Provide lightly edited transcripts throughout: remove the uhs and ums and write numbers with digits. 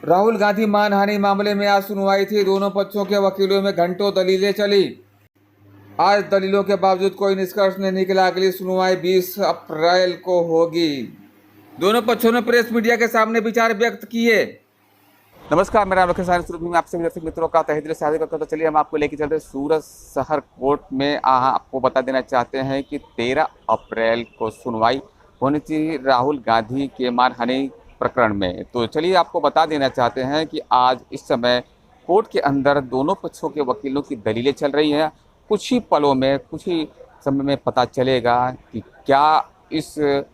राहुल गांधी मानहानि मामले में आज सुनवाई थी। दोनों पक्षों के वकीलों में घंटों दलीलें चली। आज दलीलों के बावजूद कोई निष्कर्ष नहीं निकला। अगली सुनवाई 20 अप्रैल को होगी। दोनों पक्षों ने प्रेस मीडिया के सामने विचार व्यक्त किए। नमस्कार, मेरा नाम है शुरू में आपसे दर्शक मित्रों का तहे दिल से हार्दिक करता हूं। तो चलिए हम आपको लेकर चलते सूरत शहर कोर्ट में। आपको बता देना चाहते हैं कि 13 अप्रैल को सुनवाई होनी थी राहुल गांधी के मानहानि प्रकरण में। तो चलिए आपको बता देना चाहते हैं कि आज इस समय कोर्ट के अंदर दोनों पक्षों के वकीलों की दलीलें चल रही हैं। कुछ ही पलों में, कुछ ही समय में पता चलेगा कि क्या इस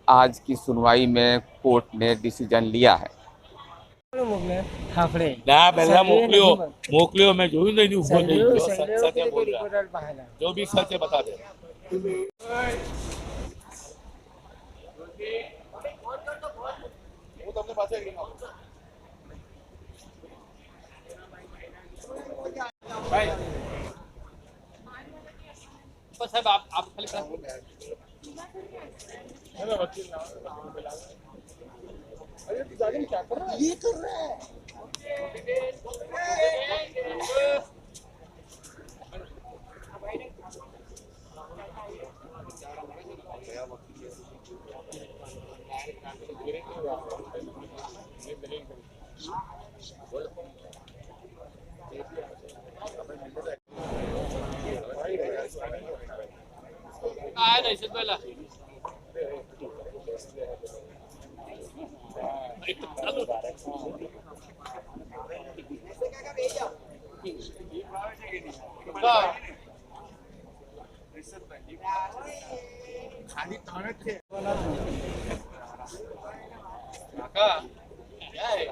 आज की सुनवाई में कोर्ट ने डिसीजन लिया है। ના પહેલા મોકલ્યો મેં જોયું નહીં, ઊભો થઈ ગયો. સત્ય બોલ રहा. जो भी सच है बता दे. હું તમને પાછા ભાઈ साहब आप खाली वकील ना अरे जाने क्या कर रहा है, ये कर रहा है। आया नहीं सिर्फ पहला खाली ताने थे काका क्या है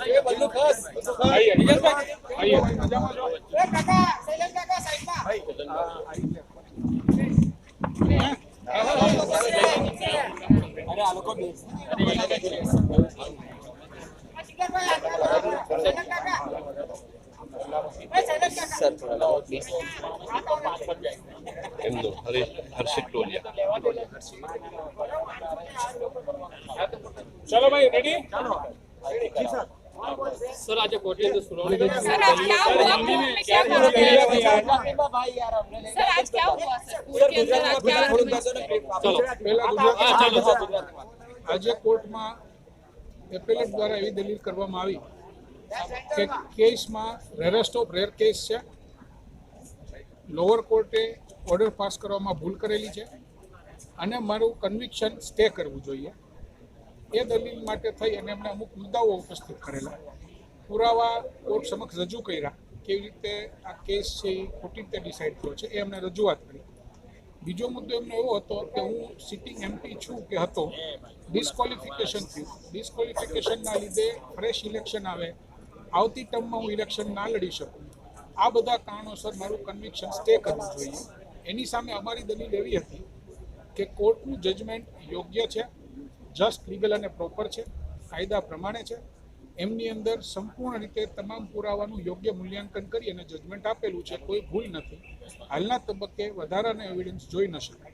ये बल्लू खास आइए आइए काका सैलेंट काका साइड में अरे आलो को बेस सर थोड़ा प्लीज एमदो हर्षित टोलिया चलो भाई रेडी चलो जी सर सर आज कोर्ट में सुनवाई सर आज क्या हुआ भाई यार हमने सर आज क्या हुआ सर पूरे के अंदर आज क्या चलो पहला गुजरात आज कोर्ट में एपेलेट द्वारा एवी दलील करवामां आवी के केस में रेरेस्ट ऑफ रेर केस है। लोअर कोर्टे ऑर्डर पास करवामां भूल करेली है अने मारू कन्विक्शन स्टे करवू जोईए। ए दलील माटे थई अने एमणे अमुक मुद्दाओ उपस्थित करेला, पुरावा कोर्ट समक्ष रजू कर्या, केवी रीते आ केस छे खोटी रीते डिसाइड थयो छे ए एमणे रजूआत करी। बीजो मुद्दो एमनो एवो हतो के हूँ सिटिंग एमपी छूं के हतो, डिस्क्वॉलिफिकेशन थयुं, डिस्क्वॉलिफिकेशनना लीधे फ्रेश इलेक्शन आवे, आवती टर्ममां हूँ इलेक्शन ना लड़ी शकूं, आ बधा कारणोसर मारुं कन्विक्शन स्टे करवुं जोईए। एनी सामे अमारी दलील एवी हती के कोर्टनुं जजमेंट योग्य छे, जस्ट लीगल अने प्रोपर है, कायदा प्रमाणे है, एमनी अंदर संपूर्ण रीते तमाम पुरावानुं योग्य मूल्यांकन करी अने जजमेंट आपेलुं छे, कोई भूल नहीं। हालना तबक्के वधारानो एविडन्स जोई न शकाय।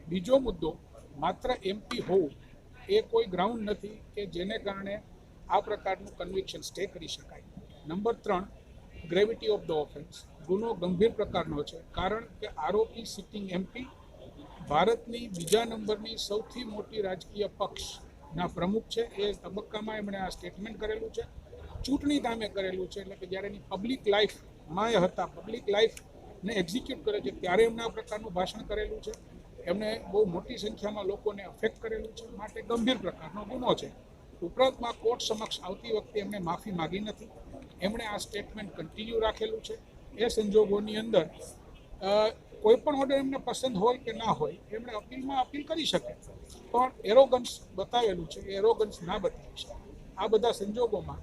बीजो मुद्दो मात्र एमपी होवुं ए कोई ग्राउंड नहीं कि जेने कारणे आ प्रकारनुं कन्विक्शन स्टे करी शकाय। Number 3 gravity of the offence, गुनो गंभीर प्रकारनो छे, कारण के आरोपी सिटिंग एमपी भारतनी बीजा नंबरनी सौथी मोटी राजकीय पक्षना प्रमुख है। ए तबक्कामां एमणे आ स्टेटमेंट करेलुं छे, चूंटणी नामे करेलुं छे, એટલે કે જ્યારે એની પબ્લિક લાઈફમાં હતા, પબ્લિક લાઈફને એક્ઝિક્યુટ કરે છે ત્યારે એમણે આ પ્રકારનું ભાષણ કરેલું છે। એમણે બહુ મોટી સંખ્યામાં લોકોને અફેક્ટ કરેલું છે, માટે ગંભીર પ્રકારનો ગુનો છે। ઉપરાંતમાં કોર્ટ સમક્ષ આવતી વખતે એમણે માફી માગી નથી, એમણે આ સ્ટેટમેન્ટ કન્ટિન્યુ રાखेલું છે। એ સંજોગોની અંદર कोईपण ऑर्डर एमने पसंद होय के ना होय एमणे अपील में अपील करी शके, पण एरोगन्स बतावेलुं छे, एरोगन्स ना बतावी शके। आ बधा संजोगोमां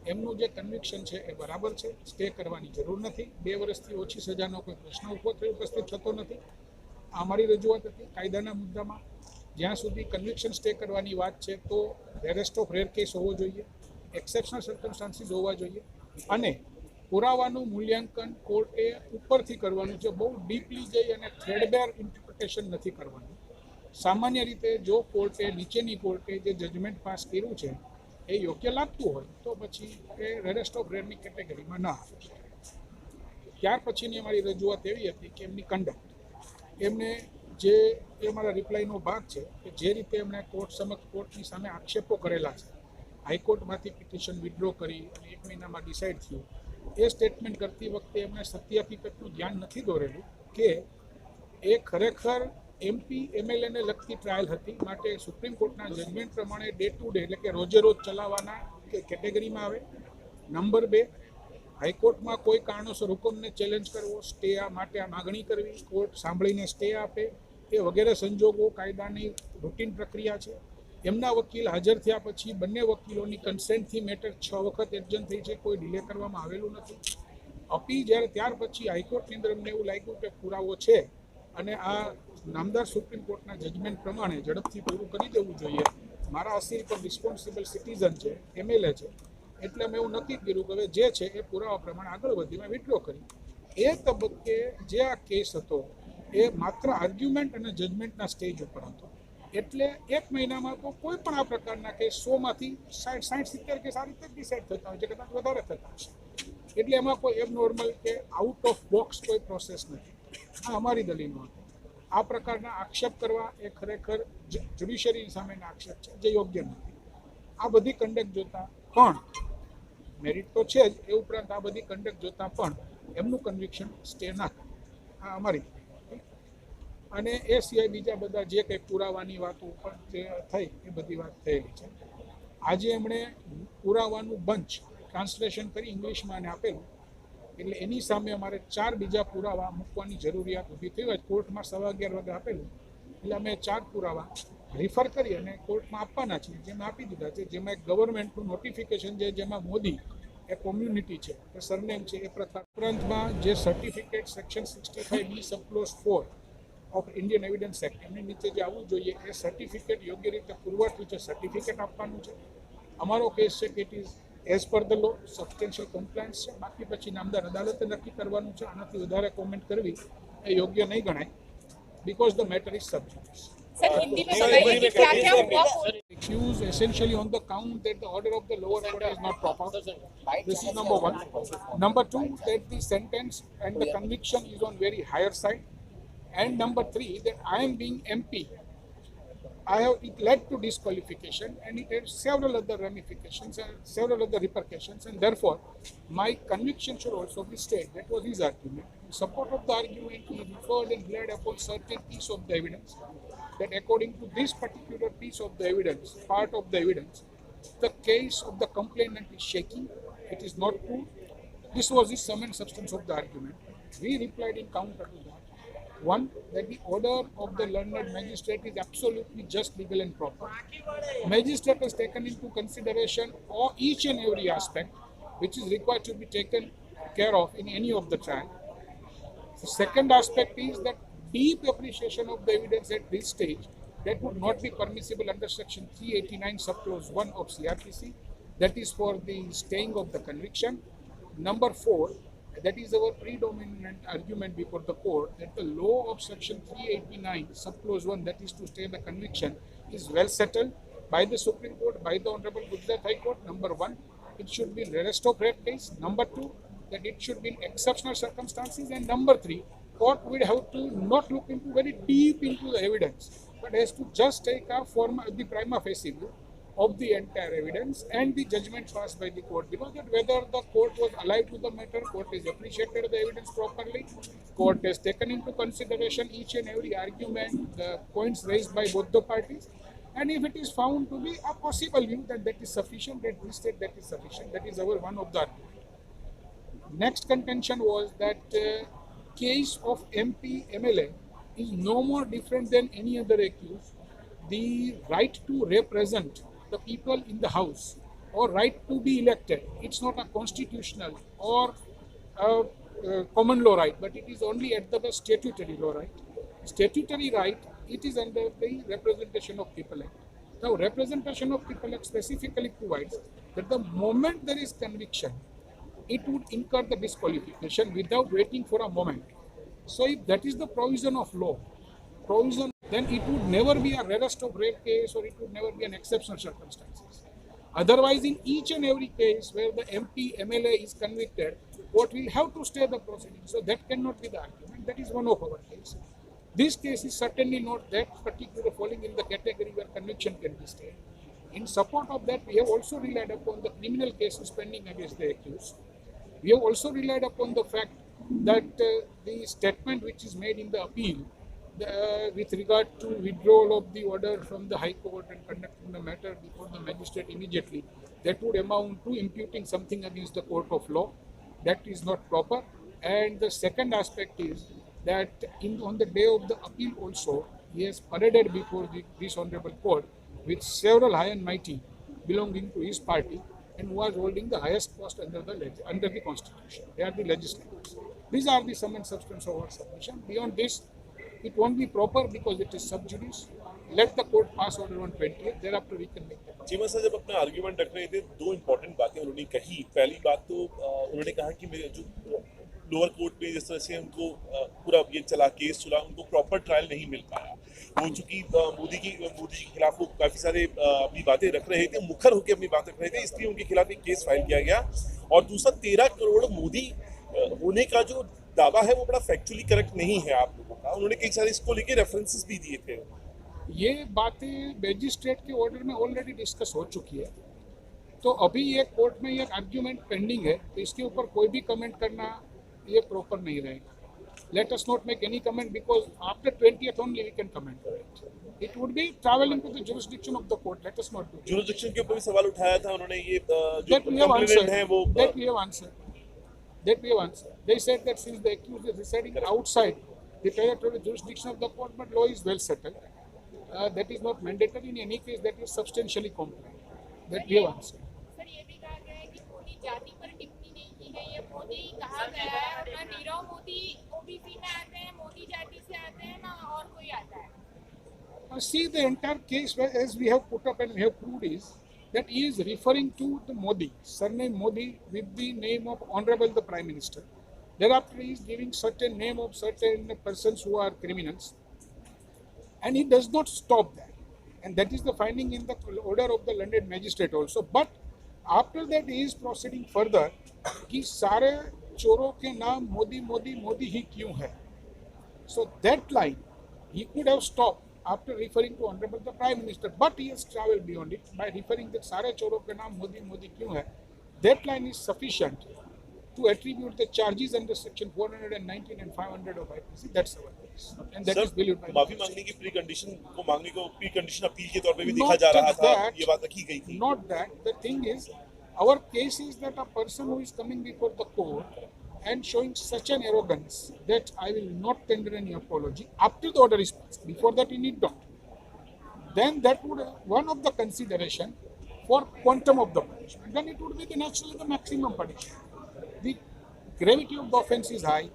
एमनुं जे कन्विक्शन छे ए बराबर छे, स्टे करवानी जरूर नथी। 2 वर्षथी ओછી सजानो कोई प्रश्न उपस्थित थतो नथी। अमारी रजूआत हती कायदाना मुद्दामां જ્યાં સુધી કન્વિક્શન સ્ટે કરવાની વાત છે તો રેરેસ્ટ ઓફ રેર કેસ હોવો જોઈએ, એક્સેપ્શનલ સર્કમસ્ટાન્સીસ હોવા જોઈએ અને પુરાવાનું મૂલ્યાંકન કોર્ટે ઉપરથી કરવાનું છે, બહુ ડીપલી જઈ અને થ્રેડબેર ઇન્ટરપ્રિટેશન નથી કરવાનું. સામાન્ય રીતે જો કોર્ટે નીચેની કોર્ટે જે જજમેન્ટ પાસ કર્યું છે એ યોગ્ય લાગતું હોય તો પછી એ રેરેસ્ટ ઓફ રેરની કેટેગરીમાં ન આવે. ત્યાર પછીની અમારી રજૂઆત એવી હતી કે એમની કન્ડક્ટ, એમને જે એ મારા રિપ્લાયનો ભાગ છે કે જે રીતે એમણે કોર્ટ સમક્ષ કોર્ટની સામે આક્ષેપો કરેલા છે, હાઈકોર્ટમાંથી પિટિશન વિથડ્રો કરી અને 1 મહિનામાં ડિસાઇડ થયું, એ સ્ટેટમેન્ટ કરતી વખતે એમણે સત્ય હકીકતનું ધ્યાન નથી દોરેલું કે એ ખરેખર MP MLAને લગતી ટ્રાયલ હતી, માટે સુપ્રીમ કોર્ટના જજમેન્ટ પ્રમાણે ડે ટુ ડે એટલે કે રોજે રોજ ચલાવવાના કેટેગરીમાં આવે. નંબર 2, હાઈકોર્ટમાં કોઈ કારણોસર હુકમને ચેલેન્જ કરવો, સ્ટે માટે આ માગણી કરવી, કોર્ટ સાંભળીને સ્ટે આપે, એ વગેરે સંજોગો કાયદાની રૂટીન પ્રક્રિયા છે. એમના વકીલ હાજર થયા પછી બંને વકીલોની કન્સેન્ટથી મેટર 6 વખત એડજન્ટ થઈ છે, કોઈ ડિલે કરવામાં આવેલું નથી. અપીલ જ્યારે ત્યાર પછી હાઈકોર્ટની અંદર અમને એવું લાગ્યું કે પુરાવો છે અને આ નામદાર સુપ્રીમ કોર્ટના જજમેન્ટ પ્રમાણે ઝડપથી પૂરું કરી દેવું જોઈએ. મારા અસીર પર રિસ્પોન્સિબલ સિટીઝન છે, MLA છે, એટલે મેં એવું નક્કી કર્યું કે હવે જે છે એ પુરાવા પ્રમાણે આગળ વધી મેં વિથડ્રો કરી. એ તબક્કે જે આ કેસ હતો એ માત્ર આર્ગ્યુમેન્ટ અને જજમેન્ટના સ્ટેજ ઉપર હતો, એટલે 1 મહિનામાં તો કોઈ પણ આ પ્રકારના કેસ 100માંથી 60-70 કેસ આ રીતે ડિસાઇડ થતા હોય છે, કદાચ વધારે થતા હશે. એટલે એમાં કોઈ એબનોર્મલ કે આઉટ ઓફ બોક્સ કોઈ પ્રોસેસ નથી. આ અમારી દલીલો હતી. આ પ્રકારના આક્ષેપ કરવા એ ખરેખર જ્યુડિશિયરી સામેના આક્ષેપ છે, જે યોગ્ય નથી. આ બધી કન્ડક્ટ જોતા પણ મેરિટ તો છે જ, એ ઉપરાંત આ બધી કન્ડક્ટ જોતા પણ એમનું કન્વિક્શન સ્ટે ના કરે, આ અમારી. અને એ સિવાય બીજા બધા જે કંઈ પુરાવાની વાતો પણ જે થઈ એ બધી વાત થયેલી છે. આજે એમણે પુરાવાનું બંચ ટ્રાન્સલેશન કરી ઇંગ્લિશમાં અને આપેલું, એટલે એની સામે અમારે 4 બીજા પુરાવા મૂકવાની જરૂરિયાત ઊભી થઈ હોય. કોર્ટમાં 11:15 વાગે આપેલું, એટલે અમે 4 પુરાવા રિફર કરી અને કોર્ટમાં આપવાના છીએ, જેમાં આપી દીધા છે. જેમાં એક ગવર્મેન્ટનું નોટિફિકેશન છે, જેમાં મોદી એ કોમ્યુનિટી છે, એ સરનેમ છે, એ પ્રકાર. ઉપરાંતમાં જે certificate section 65B સબક્લોઝ 4 of Indian evidence act એમની નીચે જે આવવું જોઈએ એ સર્ટિફિકેટ યોગ્ય રીતે પુરવાઠું છે, સર્ટિફિકેટ આપવાનું છે. અમારો કેસ છે કે it is as per the law, substantial compliance છે. બાકી પછી નામદાર અદાલતે નક્કી કરવાનું છે. આનાથી વધારે કોમેન્ટ કરવી એ યોગ્ય નહીં ગણાય, बिकॉज द मैटर इज सब जुडिस. सर हिंदी में बताइए कि क्या क्या हुआ. Accused essentially on the count that the order of the lower court is not proper. This is number 1. Number 2, that the sentence and the conviction is on very higher side. And number 3, that I am being MP. It led to disqualification and it had several other ramifications and several other repercussions, and therefore my conviction should also be stayed. That was his argument. In support of the argument, he referred and relied upon certain piece of the evidence, that according to this particular piece of the evidence, part of the evidence, the case of the complainant is shaky, it is not true. This was the sum and substance of the argument. We replied in counter to that. 1, that the order of the learned magistrate is absolutely just, legal and proper. Magistrate has taken into consideration each and every aspect which is required to be taken care of in any of the trial. The second aspect is that deep appreciation of the evidence at this stage that would not be permissible under section 389 subclause 1 of CRPC. That is for the staying of the conviction. Number 4, that is our predominant argument before the court, that the law of section 389 subclause 1, that is to stay the conviction, is well settled by the Supreme Court, by the Honorable Gujarat High Court. Number 1, it should be rest of rare case. Number 2, that it should be in exceptional circumstances. And number 3, court would have to not look into very deep into the evidence, but has to just take a form of the prima facie view of the entire evidence and the judgment passed by the court below, that whether the court was alive to the matter, court has appreciated the evidence properly, court has taken into consideration each and every argument, the points raised by both the parties, and if it is found to be a possible view, then that is sufficient, that we state that is sufficient. That is our one of the argument. Next contention was that case of MP MLA is no more different than any other accused. The right to represent the people in the house or right to be elected, it's not a constitutional or common law right, but it is only at the statutory law right. Statutory right, it is under the Representation of People Act. Now, Representation of People Act specifically provides that the moment there is conviction, it would incur the disqualification without waiting for a moment. So if that is the provision of law, then it would never be a rarest of rare case, or it would never be an exceptional circumstances. Otherwise, in each and every case where the MP, MLA is convicted, court will have to stay the proceedings. So that cannot be the argument. That is one of our cases. This case is certainly not that particular falling in the category where conviction can be stayed. In support of that, we have also relied upon the criminal cases pending against the accused. We have also relied upon the fact that the statement which is made in the appeal with regard to withdrawal of the order from the High Court and conducting the matter before the magistrate immediately, that would amount to imputing something against the court of law. That is not proper. And the second aspect is that on the day of the appeal also, he has paraded before this honorable court with several high and mighty belonging to his party and who was holding the highest post under the constitution. They are the legislators. These are the sum and substance of our submission. Beyond this, it won't be proper because it is sub judice. Let the court pass order on 20th. Thereafter we can make the call. Cheema साहब जब अपना argument रख रहे थे, दो important बातें उन्होंने कही। पहली बात तो उन्होंने कहा कि मेरे जो लोअर कोर्ट में जिस तरह से उनको पूरा ये चला केस चला, उनको प्रॉपर ट्रायल नहीं मिल पाया। वो चूंकि मोदी जी के खिलाफ वो काफ़ी सारे अपनी बातें रख रहे थे, मुखर होकर अपनी बात रख रहे थे, इसलिए उनके खिलाफ एक केस फाइल किया गया। और दूसरा 13 करोड़ मोदी होने का जो दावा है वो बड़ा फैक्चुअली करेक्ट नहीं है आप लोगों का। उन्होंने कई सारे इसको लेके रेफरेंसेस भी दिए थे। ये बातें मैजिस्ट्रेट के ऑर्डर में ऑलरेडी डिस्कस हो चुकी है, तो अभी ये कोर्ट में ये आर्ग्यूमेंट पेंडिंग है, तो इसके ऊपर कोई भी कमेंट करना ये प्रॉपर नहीं रहेगा। Let us not make any comment because after 20th only we can comment on it. It would be traveling to the jurisdiction of the court. Let us not do it. Jurisdiction के ऊपर भी सवाल उठाया था उन्होंने, ये जो That we have complainant है वो answered. That we have answered. They said that since the accused is residing outside the territorial jurisdiction of the court, but law is well settled. That is not mandatory in any case. That is substantially compliant. That we have answered. Sir ये भी कहा गया है कि मोदी जाति पर टिप्पणी नहीं की गई है। मोदी कहा गया है और ना नीरव मोदी ओबीसी में आते हैं, मोदी जाति से आते हैं, ना और कोई आता है। See, the entire case, as we have put up and we have proved, is that he is referring to the Modi, surname Modi, with the name of Honorable the Prime Minister. Thereafter, he is giving certain name of certain persons who are criminals, and he does not stop that. And that is the finding in the order of the London magistrate also. But after that, he is proceeding further कि सारे चोरों के नाम मोदी मोदी मोदी ही क्यों है. So that line he could have stopped after referring to Honorable the Prime Minister, but he has travelled beyond it by referring that सारे चोरों के नाम मोदी मोदी क्यों है. That line is sufficient to attribute the charges under section 419 and 500 of IPC. That's our case, and that is believed by. माफी मांगने की pre condition appeal के तौर पे भी देखा Not जा रहा just था, that, ये बात रखी गई थी। Not that. The thing is, our case is that a person who is coming before the court and showing such an arrogance that I will not tender any apology after the order is passed. Before that, he need not. Then that would one of the consideration for quantum of the punishment. Then it would be naturally the maximum punishment. The gravity of the offence is high.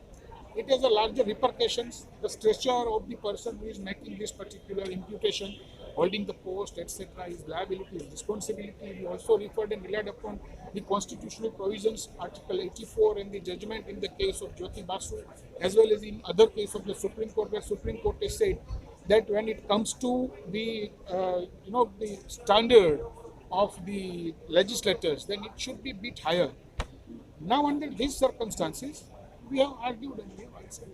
It has a larger repercussions. The stature of the person who is making this particular imputation, holding the post, etc., his liability, his responsibility. We also referred and relied upon the constitutional provisions, Article 84, and the judgment in the case of Jyoti Basu, as well as in other case of the Supreme Court, where Supreme Court has said that when it comes to the the standard of the legislators, then it should be a bit higher. Now, under these circumstances, we have argued and we have answered.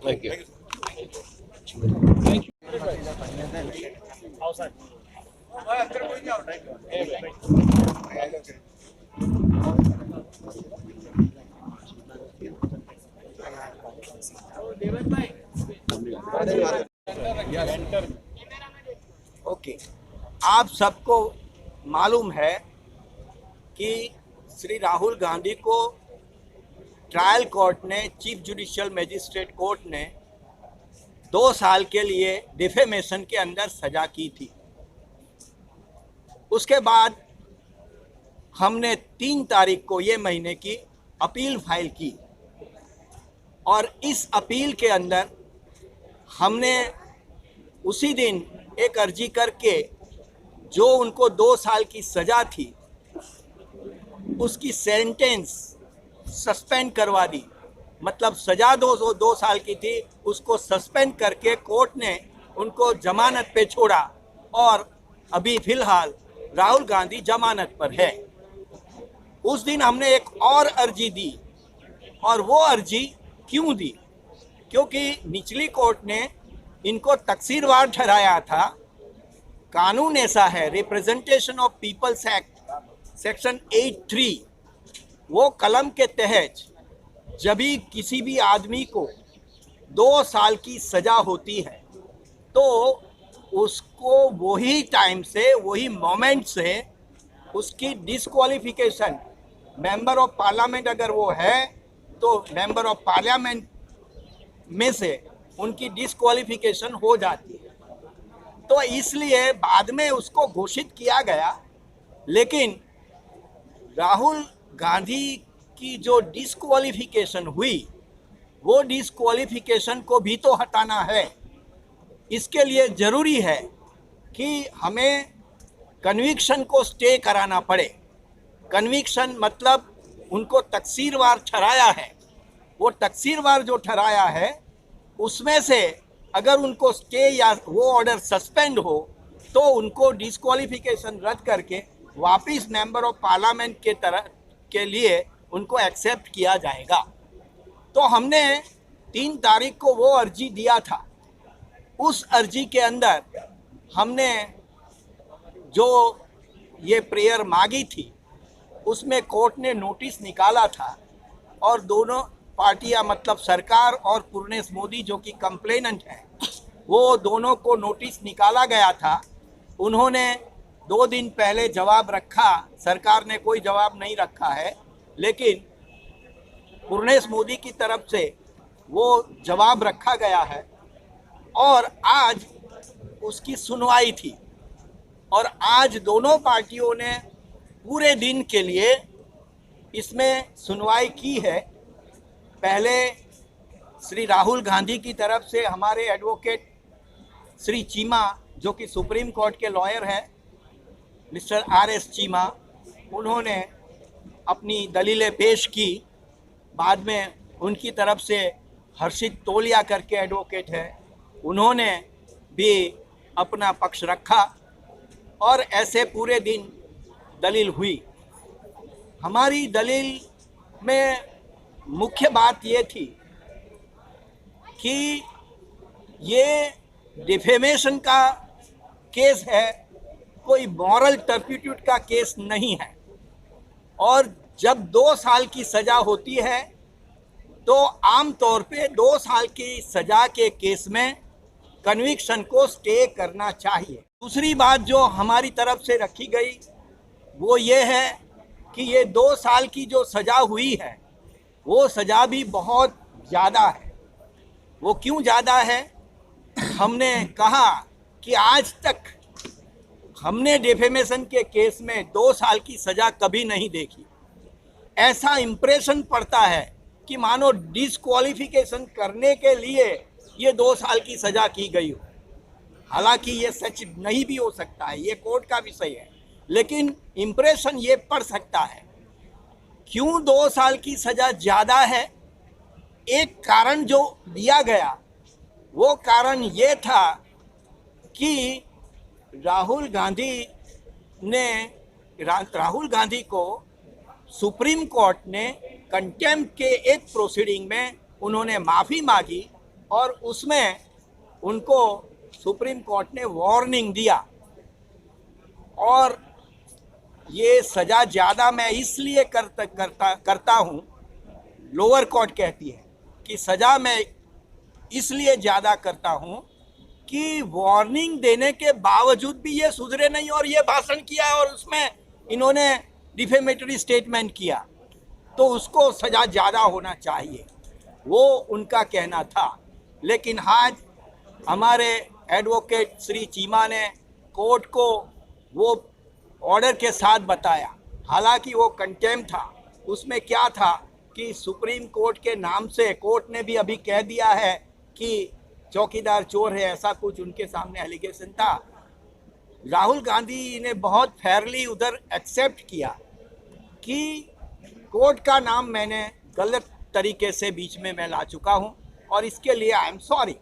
Thank you. Thank you. Okay, आप सबको मालूम है कि श्री राहुल गांधी को trial court ने, chief judicial magistrate court ने 2 साल के लिए डिफेमेशन के अंदर सजा की थी। उसके बाद हमने 3 तारीख को ये महीने की अपील फाइल की और इस अपील के अंदर हमने उसी दिन एक अर्जी करके जो उनको 2 साल की सज़ा थी उसकी सेंटेंस सस्पेंड करवा दी, मतलब सजा 2 साल की थी, उसको सस्पेंड करके कोर्ट ने उनको जमानत पे छोड़ा और अभी फिलहाल राहुल गांधी जमानत पर है। उस दिन हमने एक और अर्जी दी, और वो अर्जी क्यों दी? क्योंकि निचली कोर्ट ने इनको तकसीरवार ठहराया था। कानून ऐसा है, representation of peoples act section 83, वो कलम के तहत जब भी किसी भी आदमी को 2 साल की सजा होती है तो उसको वही टाइम से, वही मोमेंट से उसकी डिस्क्वालिफिकेशन, मेंबर ऑफ पार्लियामेंट अगर वो है तो मेंबर ऑफ पार्लियामेंट में से उनकी डिस्क्वालिफिकेशन हो जाती है। तो इसलिए बाद में उसको घोषित किया गया, लेकिन राहुल गांधी की जो डिस्क्वालिफिकेशन हुई, वो डिस्क्वालिफिकेशन को भी तो हटाना है। इसके लिए ज़रूरी है कि हमें कन्विक्शन को स्टे कराना पड़े। कन्विक्शन मतलब उनको तकसीरवार ठहराया है, वो तकसीरवार जो ठहराया है उसमें से अगर उनको स्टे या वो ऑर्डर सस्पेंड हो तो उनको डिस्क्वालिफिकेशन रद्द करके वापस मेंबर ऑफ पार्लियामेंट के तरह के लिए उनको एक्सेप्ट किया जाएगा। तो हमने 3 तारीख को वो अर्जी दिया था। उस अर्जी के अंदर हमने जो ये प्रेयर मांगी थी उसमें कोर्ट ने नोटिस निकाला था, और दोनों पार्टियां मतलब सरकार और पूर्णेश मोदी जो कि कंप्लेनेंट हैं, वो दोनों को नोटिस निकाला गया था। उन्होंने 2 दिन पहले जवाब रखा, सरकार ने कोई जवाब नहीं रखा है, लेकिन पूर्णेश मोदी की तरफ से वो जवाब रखा गया है और आज उसकी सुनवाई थी। और आज दोनों पार्टियों ने पूरे दिन के लिए इसमें सुनवाई की है। पहले श्री राहुल गांधी की तरफ से हमारे एडवोकेट श्री चीमा, जो कि सुप्रीम कोर्ट के लॉयर हैं, मिस्टर RS चीमा, उन्होंने अपनी दलीलें पेश की। बाद में उनकी तरफ से हर्षित तोलिया करके एडवोकेट है, उन्होंने भी अपना पक्ष रखा और ऐसे पूरे दिन दलील हुई। हमारी दलील में मुख्य बात ये थी कि ये डिफेमेशन का केस है, कोई मॉरल टर्पिट्यूड का केस नहीं है। और जब 2 साल की सज़ा होती है तो आम तौर पे 2 साल की सज़ा के केस में कन्विक्शन को स्टे करना चाहिए। दूसरी बात जो हमारी तरफ से रखी गई वो ये है कि ये 2 साल की जो सज़ा हुई है वो सज़ा भी बहुत ज़्यादा है। वो क्यों ज़्यादा है? हमने कहा कि आज तक हमने डिफेमेशन के केस में 2 साल की सज़ा कभी नहीं देखी। ऐसा इम्प्रेशन पड़ता है कि मानो डिस्क्वालिफिकेशन करने के लिए ये 2 साल की सज़ा की गई हो। हालांकि ये सच नहीं भी हो सकता है, ये कोर्ट का विषय है, लेकिन इम्प्रेशन ये पड़ सकता है। क्यों 2 साल की सज़ा ज़्यादा है? एक कारण जो दिया गया वो कारण ये था कि राहुल गांधी को सुप्रीम कोर्ट ने कंटेम्प्ट के एक प्रोसीडिंग में उन्होंने माफ़ी मांगी और उसमें उनको सुप्रीम कोर्ट ने वार्निंग दिया। और ये सज़ा ज़्यादा मैं इसलिए करता हूँ, लोअर कोर्ट कहती है कि सज़ा मैं इसलिए ज़्यादा करता हूँ कि वार्निंग देने के बावजूद भी ये सुधरे नहीं और ये भाषण किया और उसमें इन्होंने डिफेमेटरी स्टेटमेंट किया, तो उसको सज़ा ज़्यादा होना चाहिए, वो उनका कहना था। लेकिन आज हमारे एडवोकेट श्री चीमा ने कोर्ट को वो ऑर्डर के साथ बताया, हालांकि वो कंटेम्प्ट था। उसमें क्या था कि सुप्रीम कोर्ट के नाम से कोर्ट ने भी अभी कह दिया है कि चौकीदार चोर है, ऐसा कुछ उनके सामने एलिगेशन था। राहुल गांधी ने बहुत फेयरली उधर एक्सेप्ट किया कि कोर्ट का नाम मैंने गलत तरीके से बीच में मैं ला चुका हूं और इसके लिए आई एम सॉरी।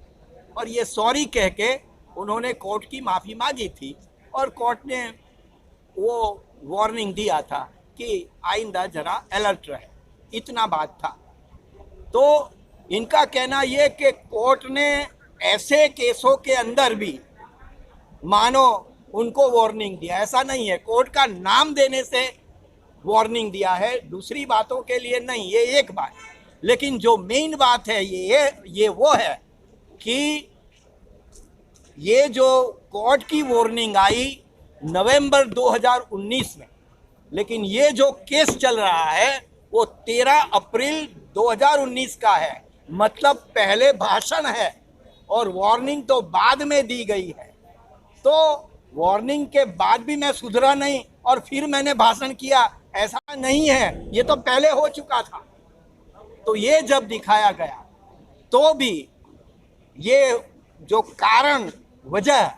और ये सॉरी कह के उन्होंने कोर्ट की माफ़ी मांगी थी और कोर्ट ने वो वार्निंग दिया था कि आइंदा ज़रा अलर्ट रहे, इतना बात था। तो इनका कहना ये कि कोर्ट ने ऐसे केसों के अंदर भी मानो उनको वार्निंग दिया, ऐसा नहीं है। कोर्ट का नाम देने से वार्निंग दिया है, दूसरी बातों के लिए नहीं, ये एक बात। लेकिन जो मेन बात है ये वो है कि ये जो कोर्ट की वार्निंग आई नवंबर 2019 में, लेकिन ये जो केस चल रहा है वो 13 अप्रैल 2019 का है। मतलब पहले भाषण है और वार्निंग तो बाद में दी गई है। तो वार्निंग के बाद भी मैं सुधरा नहीं और फिर मैंने भाषण किया, ऐसा नहीं है, ये तो पहले हो चुका था। तो ये जब दिखाया गया तो भी ये जो कारण वजह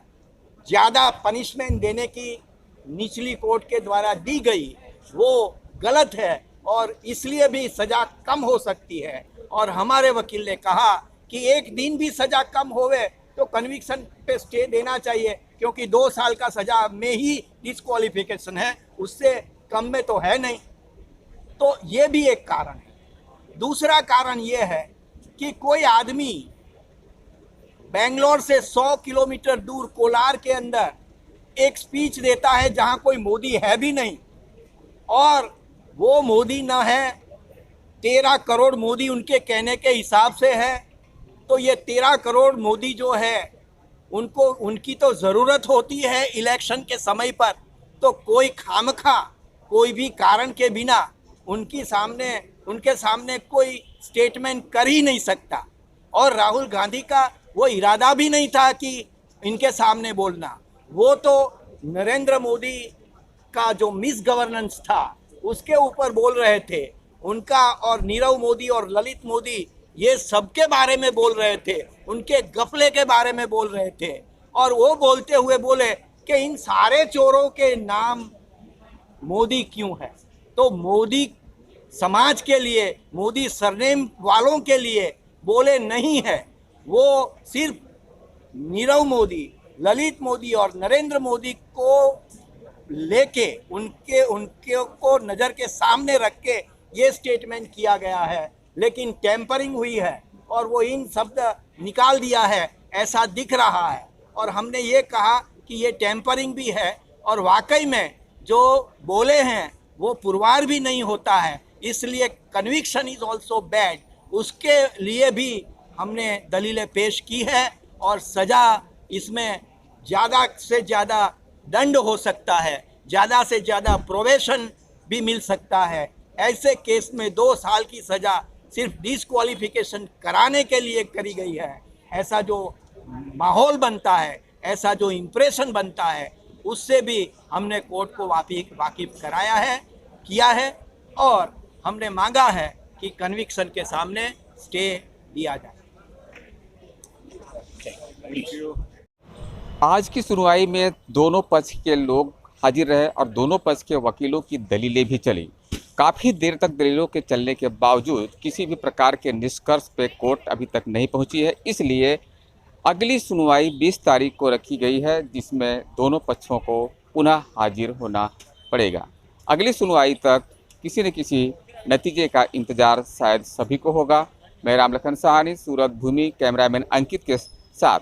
ज़्यादा पनिशमेंट देने की निचली कोर्ट के द्वारा दी गई वो गलत है और इसलिए भी सज़ा कम हो सकती है। और हमारे वकील ने कहा कि एक दिन भी सज़ा कम होवे तो कन्विक्शन पे स्टे देना चाहिए, क्योंकि 2 साल का सज़ा में ही डिस्क्वालिफिकेशन है, उससे कम में तो है नहीं। तो ये भी एक कारण है। दूसरा कारण ये है कि कोई आदमी बेंगलोर से 100 किलोमीटर दूर कोलार के अंदर एक स्पीच देता है जहां कोई मोदी है भी नहीं, और वो मोदी न है, 13 करोड़ मोदी उनके कहने के हिसाब से है। तो ये 13 करोड़ मोदी जो है उनको उनकी तो ज़रूरत होती है इलेक्शन के समय पर, तो कोई खामखा कोई भी कारण के बिना उनके सामने कोई स्टेटमेंट कर ही नहीं सकता। और राहुल गांधी का वो इरादा भी नहीं था कि इनके सामने बोलना। वो तो नरेंद्र मोदी का जो मिस गवर्नेंस था उसके ऊपर बोल रहे थे, उनका और नीरव मोदी और ललित मोदी ये सबके बारे में बोल रहे थे, उनके गफले के बारे में बोल रहे थे। और वो बोलते हुए बोले कि इन सारे चोरों के नाम मोदी क्यों है। तो मोदी समाज के लिए, मोदी सरनेम वालों के लिए बोले नहीं है, वो सिर्फ नीरव मोदी, ललित मोदी और नरेंद्र मोदी को लेके उनके को नज़र के सामने रख के ये स्टेटमेंट किया गया है। लेकिन टेम्परिंग हुई है और वो इन शब्द निकाल दिया है, ऐसा दिख रहा है। और हमने ये कहा कि ये टेम्परिंग भी है और वाकई में जो बोले हैं वो पुरवार भी नहीं होता है, इसलिए कन्विक्शन इज़ ऑल्सो बैड। उसके लिए भी हमने दलीलें पेश की है और सज़ा इसमें ज़्यादा से ज़्यादा दंड हो सकता है, ज़्यादा से ज़्यादा प्रोबेशन भी मिल सकता है। ऐसे केस में 2 साल की सज़ा सिर्फ डिस्क्वालिफिकेशन कराने के लिए करी गई है। ऐसा जो माहौल बनता है, ऐसा जो इम्प्रेशन बनता है, उससे भी हमने कोर्ट को वाकिफ कराया है, किया है और हमने मांगा है कि कन्विक्शन के सामने स्टे दिया जाए। आज की सुनवाई में दोनों पक्ष के लोग हाजिर रहे और दोनों पक्ष के वकीलों की दलीलें भी चली। काफ़ी देर तक दलीलों के चलने के बावजूद किसी भी प्रकार के निष्कर्ष पे कोर्ट अभी तक नहीं पहुंची है, इसलिए अगली सुनवाई 20 तारीख को रखी गई है, जिसमें दोनों पक्षों को पुनः हाजिर होना पड़ेगा। अगली सुनवाई तक किसी न किसी नतीजे का इंतज़ार शायद सभी को होगा। मैं रामलखन सहानी, सूरत भूमि, कैमरामैन अंकित के साथ